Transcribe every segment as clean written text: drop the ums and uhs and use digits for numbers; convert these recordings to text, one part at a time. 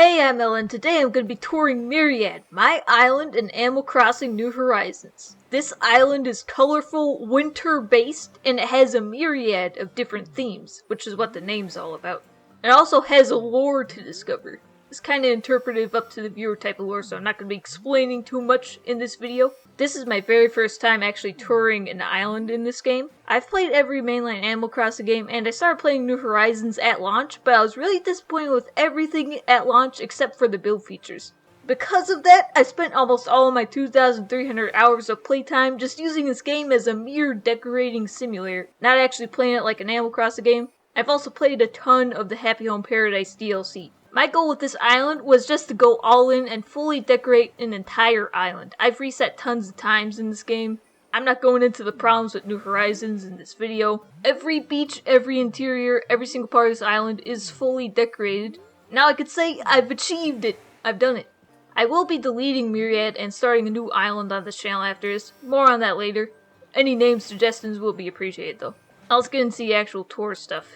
Hey, I'm Ellen. Today I'm going to be touring Myriad, my island in Animal Crossing New Horizons. This island is colorful, winter-based, and it has a myriad of different themes, which is what the name's all about. It also has a lore to discover. It's kind of interpretive up to the viewer type of lore, so I'm not going to be explaining too much in this video. This is my very first time actually touring an island in this game. I've played every mainline Animal Crossing game, and I started playing New Horizons at launch, but I was really disappointed with everything at launch except for the build features. Because of that, I spent almost all of my 2,300 hours of playtime just using this game as a mere decorating simulator, not actually playing it like an Animal Crossing game. I've also played a ton of the Happy Home Paradise DLC. My goal with this island was just to go all in and fully decorate an entire island. I've reset tons of times in this game. I'm not going into the problems with New Horizons in this video. Every beach, every interior, every single part of this island is fully decorated. Now I could say I've achieved it. I've done it. I will be deleting Myriad and starting a new island on this channel after this. More on that later. Any name suggestions will be appreciated though. Now let's get into the actual tour stuff.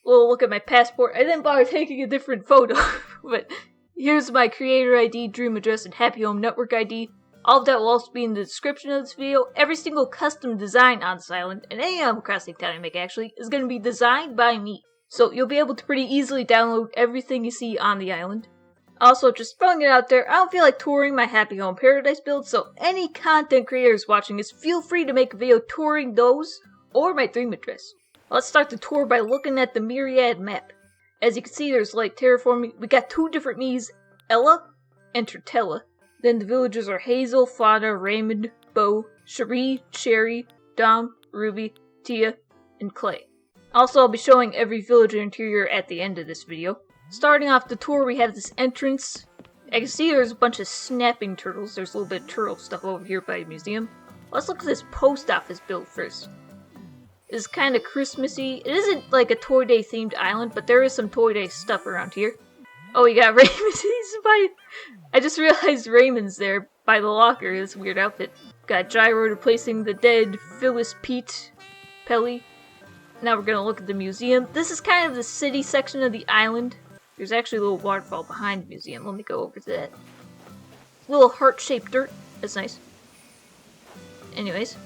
Little look at my passport. I didn't bother taking a different photo, but here's my creator ID, dream address, and Happy Home Network ID. All of that will also be in the description of this video. Every single custom design on this island, and any Animal Crossing town I make actually, is going to be designed by me. So you'll be able to pretty easily download everything you see on the island. Also, just throwing it out there, I don't feel like touring my Happy Home Paradise build, so any content creators watching this, feel free to make a video touring those, or my dream address. Let's start the tour by looking at the Myriad map. As you can see, there's like terraforming. We got two different Miis, Ella and Turtella. Then the villagers are Hazel, Fauna, Raymond, Bo, Cherie, Cherry, Dom, Ruby, Tia, and Clay. Also, I'll be showing every villager interior at the end of this video. Starting off the tour, we have this entrance. I can see there's a bunch of snapping turtles. There's a little bit of turtle stuff over here by the museum. Let's look at this post office build first. It's kind of Christmassy. It isn't like a Toy Day themed island, but there is some Toy Day stuff around here. Oh, we got Raymond. I just realized Raymond's there by the locker. This weird outfit. Got Gyro replacing the dead Phyllis Pete Pelly. Now we're gonna look at the museum. This is kind of the city section of the island. There's actually a little waterfall behind the museum. Let me go over to that. Little heart-shaped dirt. That's nice. Anyways.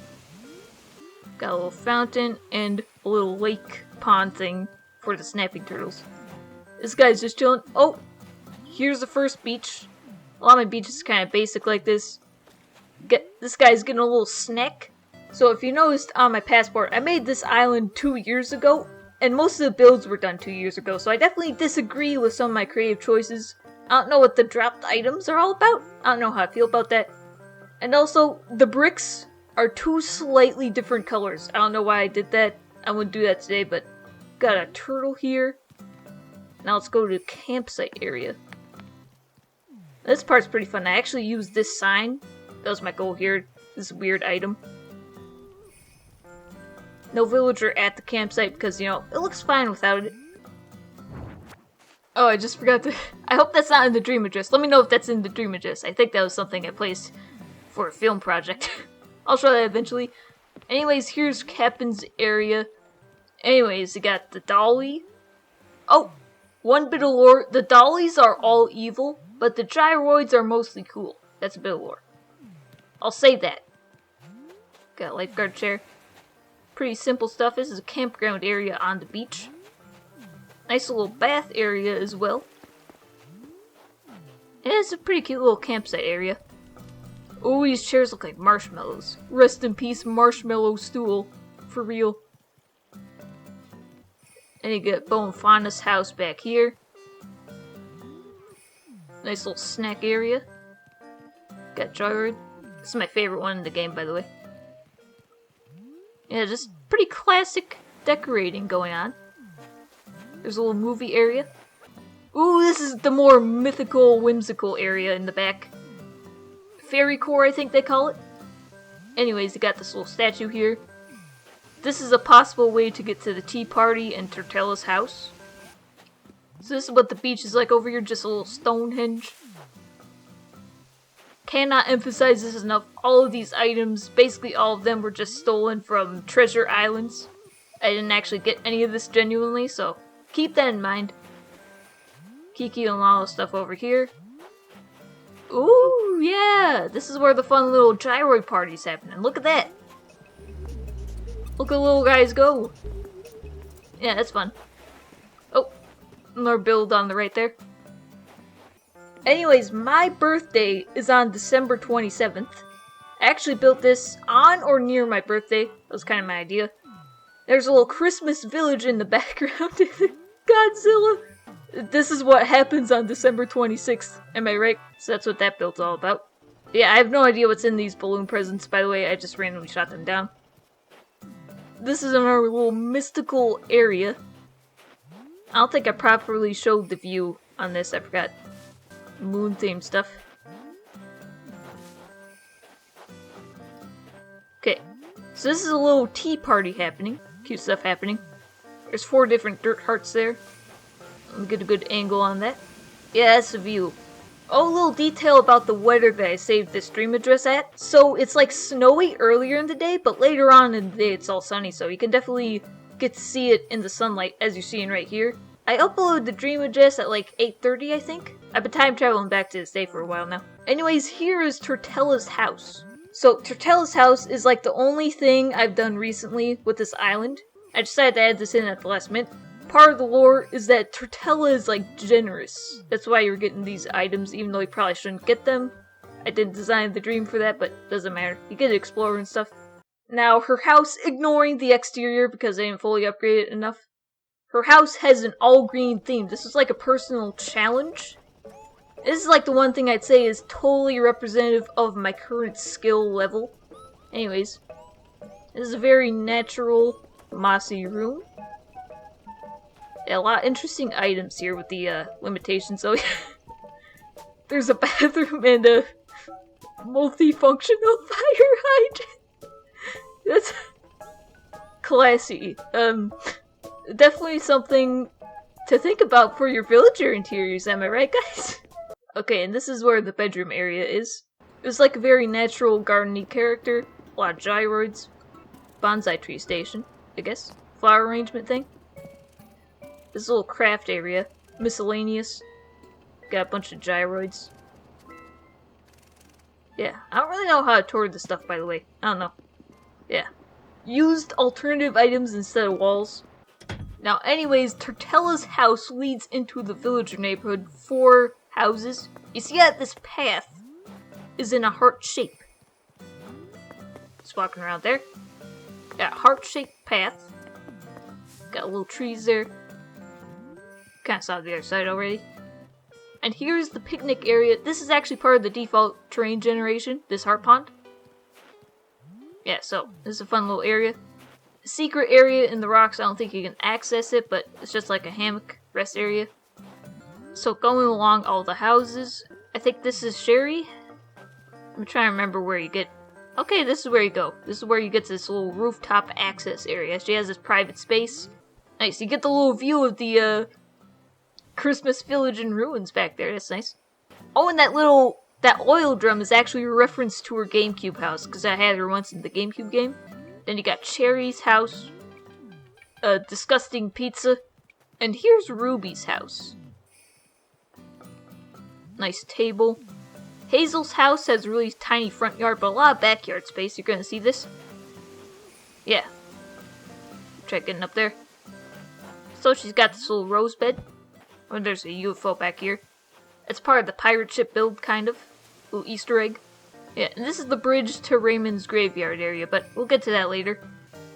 Got a little fountain and a little lake pond thing for the snapping turtles. This guy's just chilling. Oh! Here's the first beach. A lot of my beaches is kind of basic like this. This guy's getting a little snack. So if you noticed on my passport, I made this island 2 years ago. And most of the builds were done 2 years ago. So I definitely disagree with some of my creative choices. I don't know what the dropped items are all about. I don't know how I feel about that. And also, the bricks are two slightly different colors. I don't know why I did that. I wouldn't do that today, but got a turtle here. Now let's go to the campsite area. This part's pretty fun. I actually used this sign. That was my goal here. This weird item. No villager at the campsite because, you know, it looks fine without it. Oh, I just forgot to... I hope that's not in the dream address. Let me know if that's in the dream address. I think that was something I placed for a film project. I'll show that eventually. Anyways, here's Captain's area. Anyways, you got the dolly. Oh, one bit of lore. The dollies are all evil, but the gyroids are mostly cool. That's a bit of lore. I'll say that. Got a lifeguard chair. Pretty simple stuff. This is a campground area on the beach. Nice little bath area as well. And it's a pretty cute little campsite area. Oh, these chairs look like marshmallows. Rest in peace, marshmallow stool. For real. And you get Bo and Fauna's house back here. Nice little snack area. Got Joyride. This is my favorite one in the game, by the way. Yeah, just pretty classic decorating going on. There's a little movie area. Ooh, this is the more mythical, whimsical area in the back. Fairy core, I think they call it. Anyways, you got this little statue here. This is a possible way to get to the tea party and Turtella's house. So this is what the beach is like over here, just a little Stonehenge. Cannot emphasize this enough. All of these items, basically all of them, were just stolen from treasure islands. I didn't actually get any of this genuinely, so keep that in mind. Kiki and Lala stuff over here. Ooh, yeah! This is where the fun little gyroid party's happening. Look at that! Look at the little guys go! Yeah, that's fun. Oh, another build on the right there. Anyways, my birthday is on December 27th. I actually built this on or near my birthday. That was kind of my idea. There's a little Christmas village in the background. Godzilla! This is what happens on December 26th, am I right? So that's what that build's all about. Yeah, I have no idea what's in these balloon presents, by the way, I just randomly shot them down. This is another little mystical area. I don't think I properly showed the view on this, I forgot. Moon themed stuff. Okay, so this is a little tea party happening. Cute stuff happening. There's 4 different dirt hearts there. Let me get a good angle on that. Yeah, that's the view. Oh, a little detail about the weather that I saved this stream address at. So it's like snowy earlier in the day, but later on in the day it's all sunny, so you can definitely get to see it in the sunlight, as you're seeing right here. I uploaded the dream address at like 8:30, I think. I've been time traveling back to this day for a while now. Anyways, here is Turtella's house. So Turtella's house is like the only thing I've done recently with this island. I decided to add this in at the last minute. Part of the lore is that Turtella is like generous. That's why you're getting these items, even though you probably shouldn't get them. I didn't design the dream for that, but doesn't matter. You get to explore and stuff. Now, her house, ignoring the exterior because they didn't fully upgrade it enough, her house has an all-green theme. This is like a personal challenge. This is like the one thing I'd say is totally representative of my current skill level. Anyways, this is a very natural, mossy room. Yeah, a lot of interesting items here with the limitations, so there's a bathroom and a multifunctional fire hydrant. That's classy. Definitely something to think about for your villager interiors, am I right, guys? Okay, and this is where the bedroom area is. It's like a very natural garden-y character. A lot of gyroids. Bonsai tree station, I guess. Flower arrangement thing. This little craft area. Miscellaneous. Got a bunch of gyroids. Yeah, I don't really know how to tour this stuff, by the way. I don't know. Yeah. Used alternative items instead of walls. Now, anyways, Turtella's house leads into the villager neighborhood. 4 houses. You see that this path is in a heart shape. Just walking around there. Got a heart-shaped path. Got little trees there. Kinda saw the other side already. And here's the picnic area. This is actually part of the default terrain generation, this heart pond. Yeah, so this is a fun little area. Secret area in the rocks, I don't think you can access it, but it's just like a hammock rest area. So going along all the houses, I think this is Sherry. I'm trying to remember where you get... Okay, this is where you go. This is where you get to this little rooftop access area. She has this private space. Nice, you get the little view of the Christmas village in ruins back there. That's nice. Oh, and that oil drum is actually a reference to her GameCube house, because I had her once in the GameCube game. Then you got Cherry's house, a disgusting pizza, and here's Ruby's house. Nice table. Hazel's house has a really tiny front yard, but a lot of backyard space. You're gonna see this. Yeah. Try getting up there. So she's got this little rose bed. Oh, there's a UFO back here. It's part of the pirate ship build, kind of. Little Easter egg. Yeah, and this is the bridge to Raymond's graveyard area, but we'll get to that later.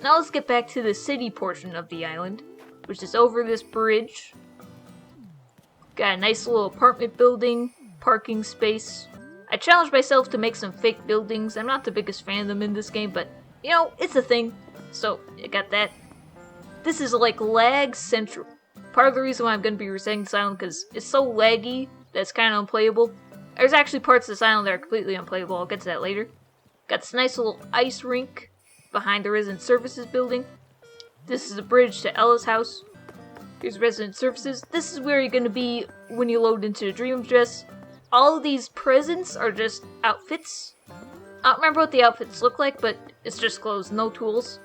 Now let's get back to the city portion of the island, which is over this bridge. Got a nice little apartment building, parking space. I challenged myself to make some fake buildings. I'm not the biggest fan of them in this game, but, you know, it's a thing. So, I got that. This is like lag central. Part of the reason why I'm going to be resetting this island, because it's so laggy that it's kind of unplayable. There's actually parts of this island that are completely unplayable. I'll get to that later. Got this nice little ice rink behind the resident services building. This is a bridge to Ella's house. Here's resident services. This is where you're going to be when you load into the dream address. All of these presents are just outfits. I don't remember what the outfits look like, but it's just clothes, no tools.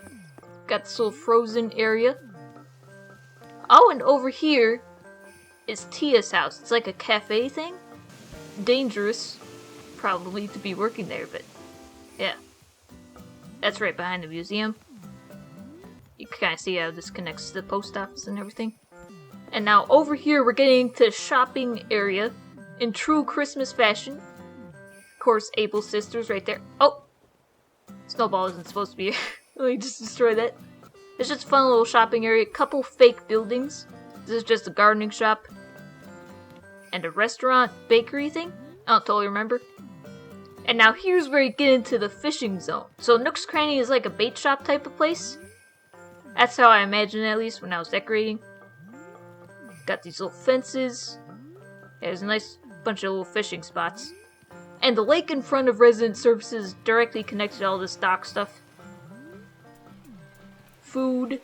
Got this little frozen area. Oh, and over here is Tia's house. It's like a cafe thing. Dangerous, probably, to be working there, but yeah. That's right behind the museum. You can kind of see how this connects to the post office and everything. And now over here we're getting to the shopping area in true Christmas fashion. Of course, Abel's sisters right there. Oh! Snowball isn't supposed to be here. Let me just destroy that. It's just a fun little shopping area. Couple fake buildings. This is just a gardening shop. And a restaurant, bakery thing? I don't totally remember. And now here's where you get into the fishing zone. So Nook's Cranny is like a bait shop type of place. That's how I imagined it, at least when I was decorating. Got these little fences. There's a nice bunch of little fishing spots. And the lake in front of resident services directly connected to all this dock stuff. Food.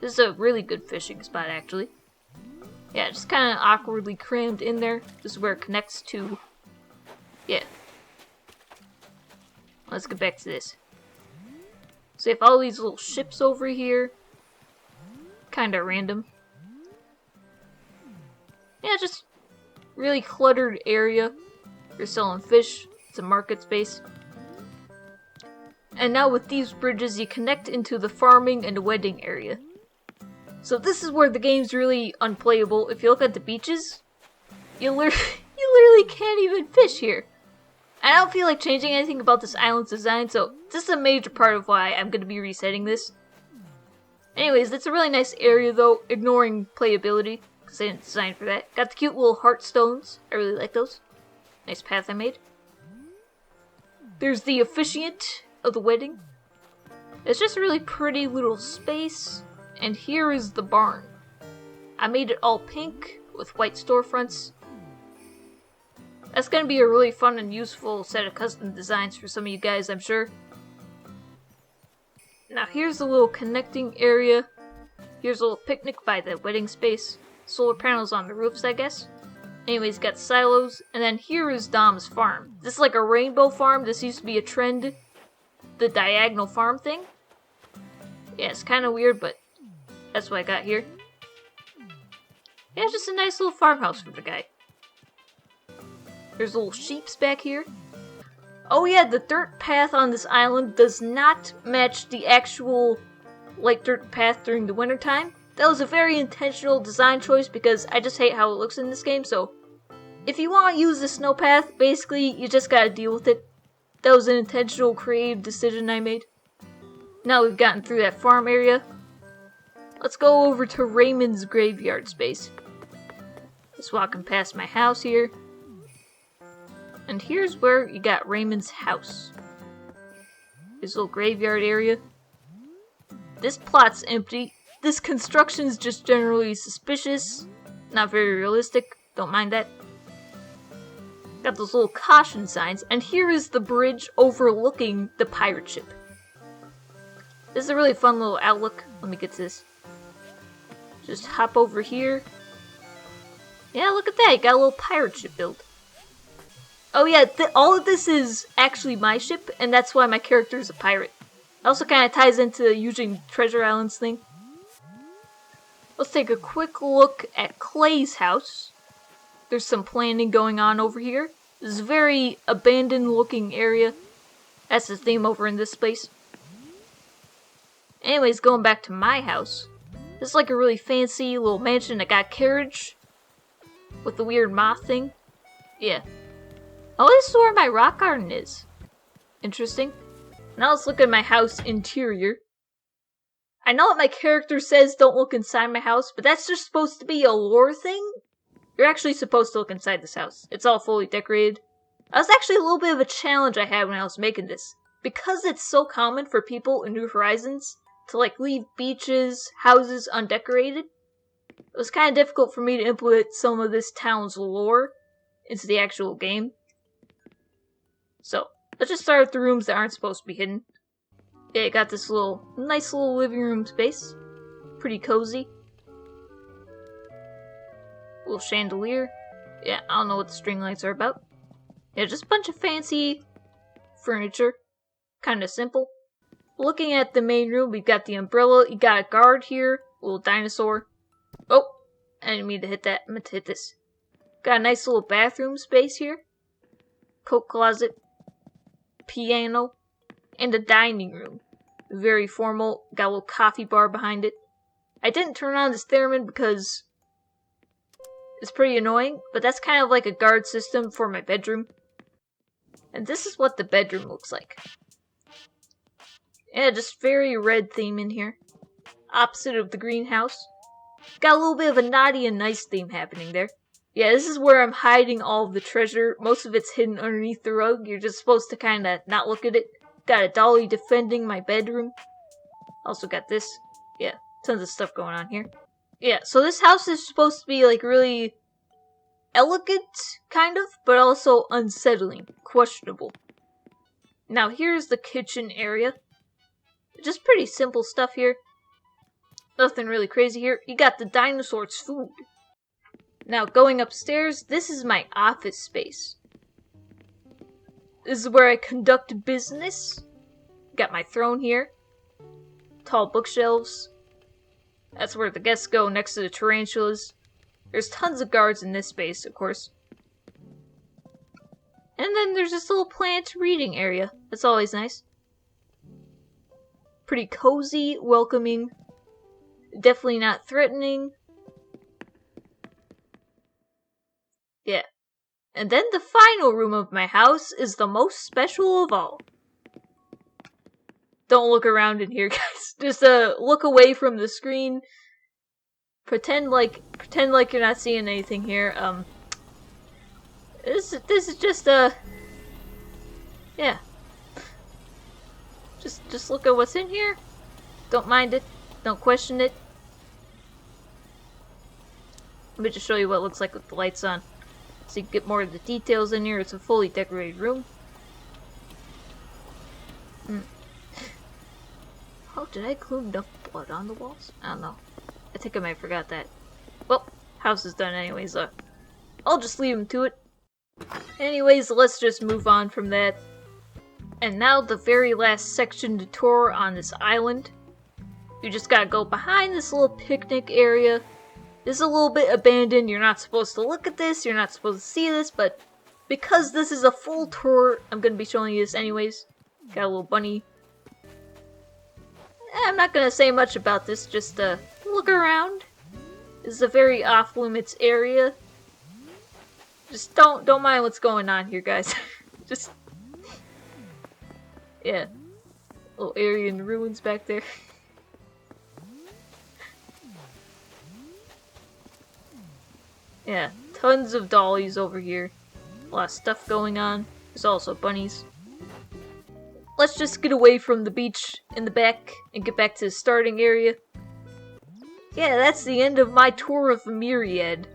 This is a really good fishing spot, actually. Yeah, just kind of awkwardly crammed in there. This is where it connects to... Yeah. Let's get back to this. So you have all these little ships over here. Kinda random. Yeah, just really cluttered area. You're selling fish. It's a market space. And now with these bridges, you connect into the farming and the wedding area. So this is where the game's really unplayable. If you look at the beaches, you literally can't even fish here. I don't feel like changing anything about this island's design, so this is a major part of why I'm going to be resetting this. Anyways, it's a really nice area though, ignoring playability, because I didn't design for that. Got the cute little heart stones. I really like those. Nice path I made. There's the officiant of the wedding. It's just a really pretty little space. And here is the barn. I made it all pink with white storefronts. That's going to be a really fun and useful set of custom designs for some of you guys, I'm sure. Now here's the little connecting area. Here's a little picnic by the wedding space. Solar panels on the roofs, I guess. Anyways, got silos. And then here is Dom's farm. This is like a rainbow farm. This used to be a trend. The diagonal farm thing. Yeah, it's kind of weird, but that's what I got here. Yeah, it's just a nice little farmhouse for the guy. There's little sheeps back here. Oh yeah, the dirt path on this island does not match the actual light dirt path during the wintertime. That was a very intentional design choice because I just hate how it looks in this game, so if you want to use the snow path, basically you just gotta deal with it. That was an intentional creative decision I made. Now we've gotten through that farm area. Let's go over to Raymond's graveyard space. Just walking past my house here. And here's where you got Raymond's house. This little graveyard area. This plot's empty. This construction's just generally suspicious. Not very realistic. Don't mind that. Got those little caution signs. And here is the bridge overlooking the pirate ship. This is a really fun little outlook. Let me get to this. Just hop over here. Yeah, look at that. You got a little pirate ship built. Oh yeah, all of this is actually my ship, and that's why my character is a pirate. It also kind of ties into using Treasure Islands thing. Let's take a quick look at Clay's house. There's some planning going on over here. This is a very abandoned looking area. That's the theme over in this place. Anyways, going back to my house. This is like a really fancy little mansion that got a carriage with the weird moth thing. Yeah. Oh, this is where my rock garden is. Interesting. Now let's look at my house interior. I know what my character says don't look inside my house, but that's just supposed to be a lore thing. You're actually supposed to look inside this house. It's all fully decorated. That was actually a little bit of a challenge I had when I was making this. Because it's so common for people in New Horizons to like leave beaches, houses undecorated, it was kind of difficult for me to implement some of this town's lore into the actual game. So, let's just start with the rooms that aren't supposed to be hidden. Yeah, got this nice little living room space. Pretty cozy. Little chandelier. Yeah, I don't know what the string lights are about. Yeah, just a bunch of fancy furniture. Kinda simple. Looking at the main room, we've got the umbrella. You got a guard here. A little dinosaur. Oh! I didn't mean to hit that. I meant to hit this. Got a nice little bathroom space here. Coat closet. Piano. And a dining room. Very formal. Got a little coffee bar behind it. I didn't turn on this theremin because it's pretty annoying, but that's kind of like a guard system for my bedroom. And this is what the bedroom looks like. Yeah, just very red theme in here. Opposite of the greenhouse. Got a little bit of a naughty and nice theme happening there. Yeah, this is where I'm hiding all of the treasure. Most of it's hidden underneath the rug. You're just supposed to kind of not look at it. Got a dolly defending my bedroom. Also got this. Yeah, tons of stuff going on here. Yeah, so this house is supposed to be like really elegant, kind of, but also unsettling, questionable. Now here's the kitchen area. Just pretty simple stuff here. Nothing really crazy here. You got the dinosaur's food. Now going upstairs, this is my office space. This is where I conduct business. Got my throne here. Tall bookshelves. That's where the guests go next to the tarantulas. There's tons of guards in this space, of course. And then there's this little plant reading area. That's always nice. Pretty cozy, welcoming. Definitely not threatening. Yeah. And then the final room of my house is the most special of all. Don't look around in here, guys. Just look away from the screen. Pretend like you're not seeing anything here. This is just yeah. Just look at what's in here. Don't mind it. Don't question it. Let me just show you what it looks like with the lights on. So you can get more of the details in here. It's a fully decorated room. Oh, did I include enough blood on the walls? I don't know. I think I might have forgot that. Well, house is done anyways. I'll just leave him to it. Anyways, let's just move on from that. And now the very last section to tour on this island. You just gotta go behind this little picnic area. This is a little bit abandoned. You're not supposed to look at this. You're not supposed to see this, but because this is a full tour, I'm gonna be showing you this anyways. Got a little bunny. I'm not gonna say much about this, just look around. This is a very off-limits area. Just don't mind what's going on here, guys. Just yeah. Little area in ruins back there. Yeah, tons of dollies over here. A lot of stuff going on. There's also bunnies. Let's just get away from the beach in the back and get back to the starting area. Yeah, that's the end of my tour of Myriad.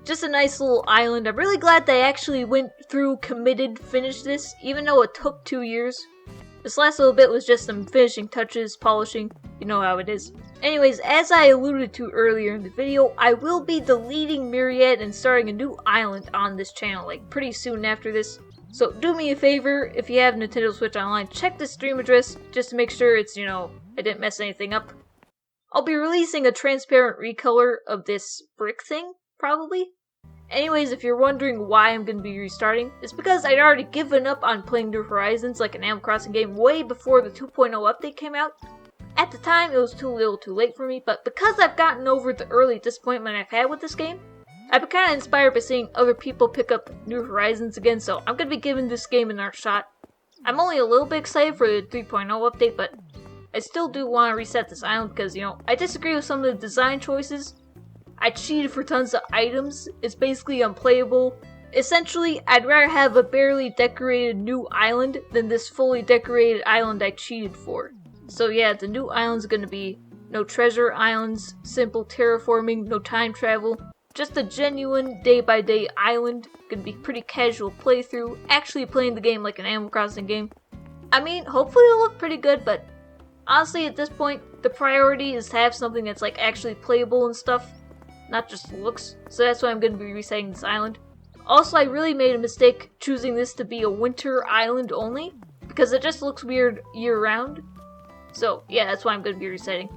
Just a nice little island. I'm really glad they actually went through, committed, finished this, even though it took 2 years. This last little bit was just some finishing touches, polishing. You know how it is. Anyways, as I alluded to earlier in the video, I will be deleting Myriad and starting a new island on this channel, like pretty soon after this. So do me a favor, if you have Nintendo Switch Online, check the stream address just to make sure it's, you know, I didn't mess anything up. I'll be releasing a transparent recolor of this brick thing, probably. Anyways, if you're wondering why I'm going to be restarting, it's because I'd already given up on playing New Horizons like an Animal Crossing game way before the 2.0 update came out. At the time, it was too little too late for me, but because I've gotten over the early disappointment I've had with this game, I've been kind of inspired by seeing other people pick up New Horizons again, so I'm going to be giving this game another shot. I'm only a little bit excited for the 3.0 update, but I still do want to reset this island because, you know, I disagree with some of the design choices. I cheated for tons of items. It's basically unplayable. Essentially, I'd rather have a barely decorated new island than this fully decorated island I cheated for. So yeah, the new island's gonna be no treasure islands, simple terraforming, no time travel. Just a genuine day-by-day island. Gonna be pretty casual playthrough, actually playing the game like an Animal Crossing game. I mean, hopefully it'll look pretty good, but honestly at this point, the priority is to have something that's like actually playable and stuff. Not just looks, so that's why I'm going to be resetting this island. Also, I really made a mistake choosing this to be a winter island only, because it just looks weird year-round. So, yeah, that's why I'm going to be resetting.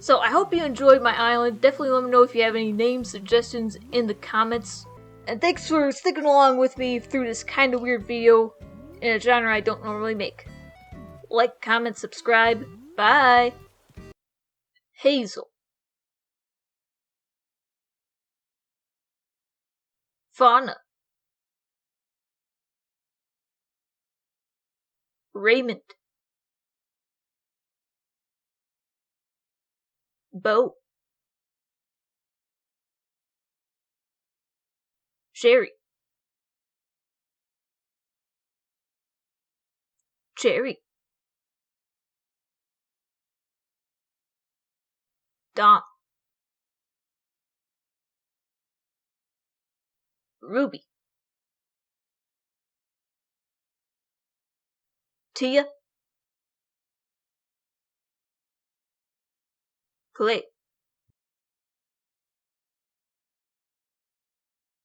So I hope you enjoyed my island. Definitely let me know if you have any name suggestions in the comments. And thanks for sticking along with me through this kinda weird video in a genre I don't normally make. Like, comment, subscribe. Bye! Hazel. Fauna. Raymond. Bo. Sherry. Cherry. Dom. Ruby. Tia. Clay.